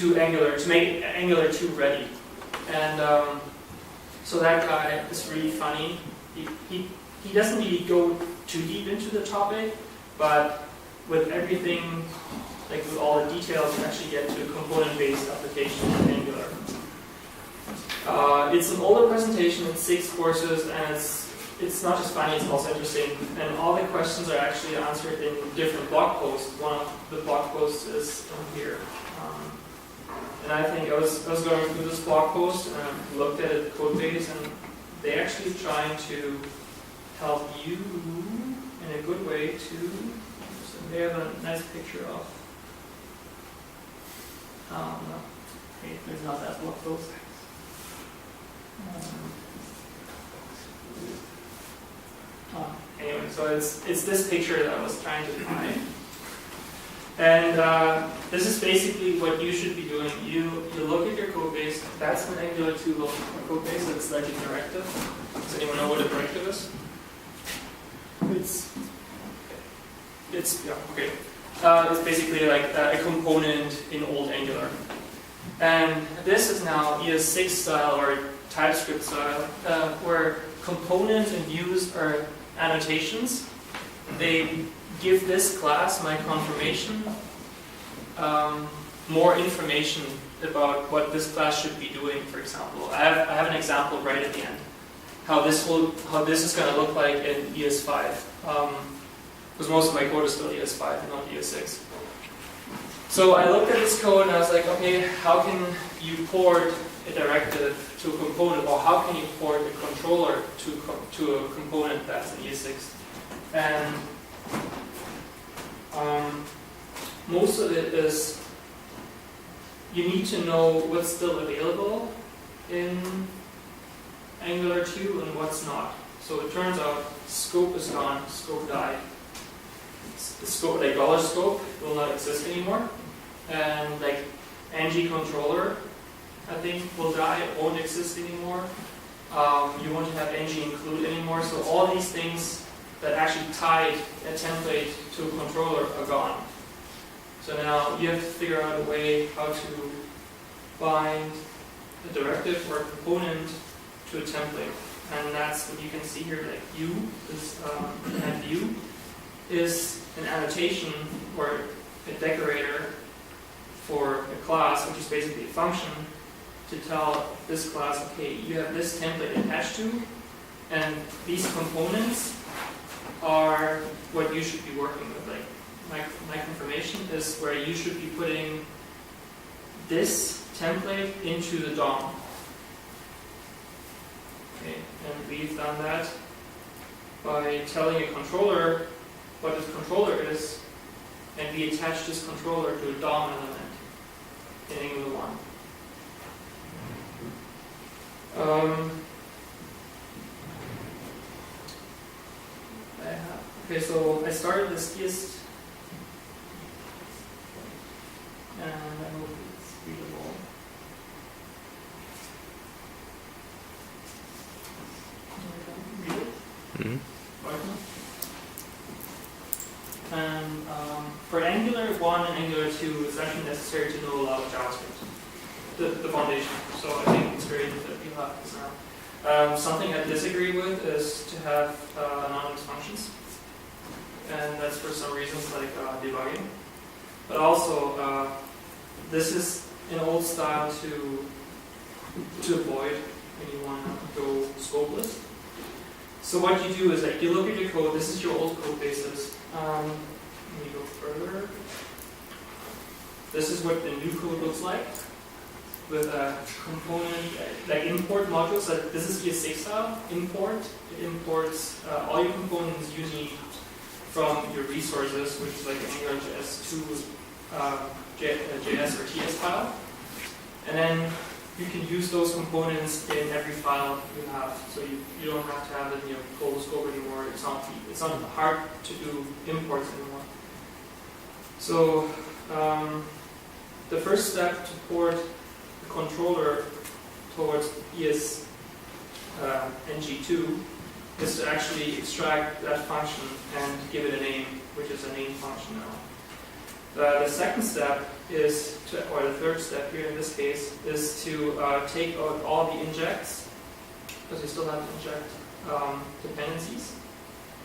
to Angular, to make Angular 2 ready. And so that guy is really funny. He doesn't really go too deep into the topic, but with everything, like with all the details, you actually get to a component-based application of Angular. It's an older presentation, it's 6 courses, and it's not just funny, it's also interesting. And all the questions are actually answered in different blog posts. One of the blog posts is here. And I think I was going through this blog post and I looked at the code base, and they're actually trying to help you in a good way too. So they have a nice picture of. No, okay, there's not that blog post. Anyway, so it's this picture that I was trying to find. And this is basically what you should be doing. You look at your code base. That's an Angular 2 code base. It's like a directive. Does anyone know what a directive is? It's yeah, okay. It's basically like a component in old Angular. And this is now ES6 style or TypeScript style, where components and views are annotations. They give this class, my confirmation, more information about what this class should be doing. For example, I have an example right at the end. How this is going to look like in ES5, because most of my code is still ES5 and not ES6. So I looked at this code and I was like, okay, how can you port a directive to a component, or how can you port a controller to a component that's in ES6? And most of it is you need to know what's still available in Angular 2 and what's not. So it turns out scope is gone, scope died. The scope, like dollar scope, will not exist anymore. And like ng controller, I think, will die, it won't exist anymore. You won't have ng include anymore. So all these things that actually tied a template to a controller are gone. So now you have to figure out a way how to bind a directive or a component to a template. And that's what you can see here, like view, this and view is an annotation or a decorator for a class, which is basically a function, to tell this class, okay, you have this template attached to, and these components are what you should be working with. Like my confirmation is where you should be putting this template into the DOM. Okay, and we've done that by telling a controller what this controller is, and we attach this controller to a DOM element in Angular 1. Okay, so I started this list, and I hope it's readable. Read it? Mm-hmm. And for Angular 1 and Angular 2, it's actually necessary to know a lot of JavaScript, the foundation. So I think it's great that you have this now. Something I disagree with is to have anonymous functions. And that's for some reasons like debugging. But also, this is an old style to avoid when you want to go scopeless. So what you do is like you look at your code. This is your old code bases. Let me go further. This is what the new code looks like with a component like import modules. Like this is ES6 style import. It imports all your components you need from your resources, which is like an AngularJS to JS or TS file, and then you can use those components in every file you have. So you don't have to have it in your global scope anymore. It's not hard to do imports anymore. So the first step to port the controller towards ES ng2 is to actually extract that function and give it a name, which is a name function now. The second step is or the third step here in this case, is to take out all the injects, because you still have to inject dependencies,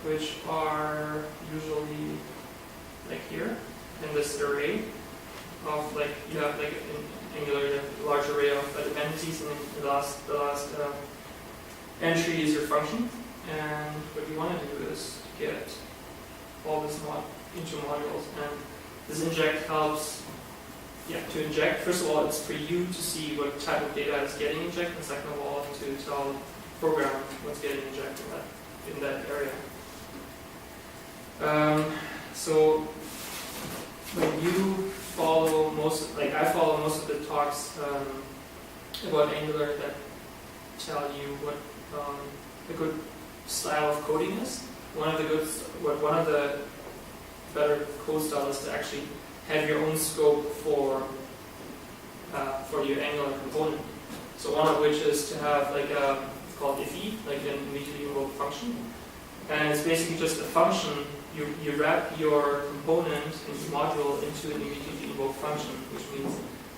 which are usually like here in this array of like you have like in Angular you have a large array of dependencies, and the last entry is your function. And what you want to do is get all this into modules, and this inject helps. To inject, first of all, it's for you to see what type of data is getting injected, and second of all, to tell the program what's getting injected in that area. So when you follow I follow most of the talks about Angular that tell you what a good style of coding is. One of the better code styles is to actually have your own scope for your Angular component. So one of which is to have like it's called iffy, like an immediately invoked function, and it's basically just a function. You wrap your component and your module into an immediately invoked function, which means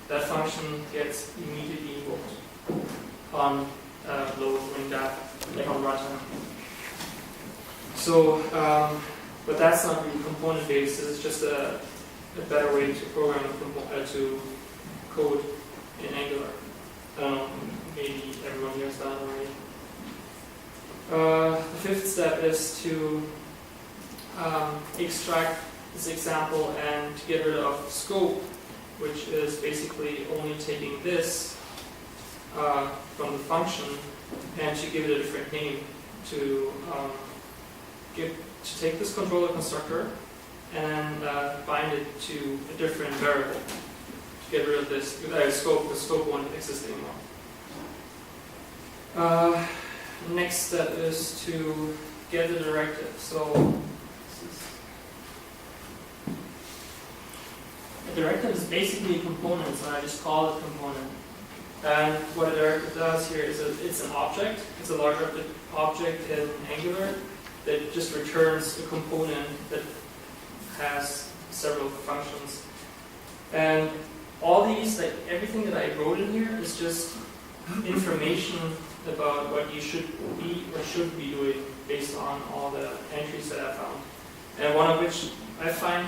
that function gets immediately invoked on load when that like on runtime. So, but that's not really component based. It's just a better way to program to code in Angular. I don't know, maybe everyone here has done it already. The fifth step is to extract this example and to get rid of scope, which is basically only taking this from the function and to give it a different name, to take this controller constructor and bind it to a different variable to get rid of this scope. The scope won't exist anymore. Next step is to get the directive. So a directive is basically a component, so I just call it component. And what a directive does here is it's an object. It's a large object in Angular that just returns a component that has several functions. And all these, like everything that I wrote in here is just information about what you should be doing based on all the entries that I found. And one of which I find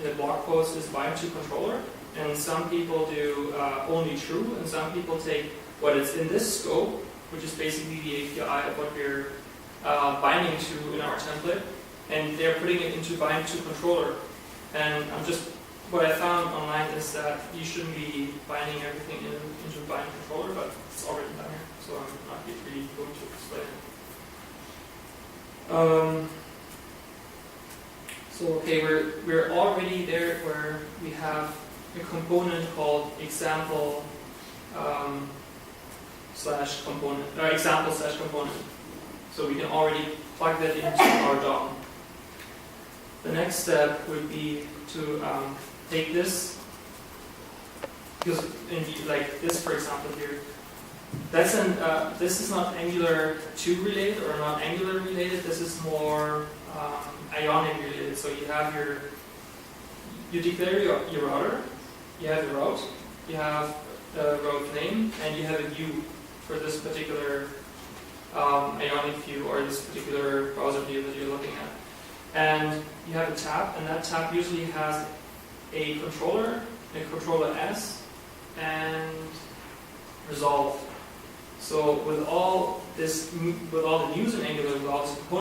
in a blog post is bind to controller. And some people do only true, and some people take what is in this scope, which is basically the API of what we're binding to in our template, and they're putting it into bind to controller. And what I found online is that you shouldn't be binding everything into bind controller, but it's already done here, so I'm not really going to explain it. So okay, we're already there where we have a component called example slash component. So we can already plug that into our DOM. The next step would be to take this, because like this, for example, here, this is not Angular 2 related or not Angular related. This is more Ionic related. So you declare your router, you have the route, you have the route name, and you have a view for this particular Ionic view or this particular browser view that you're looking at. And you have a tab, and that tab usually has a controller S, and resolve. So with all the news in Angular, with all this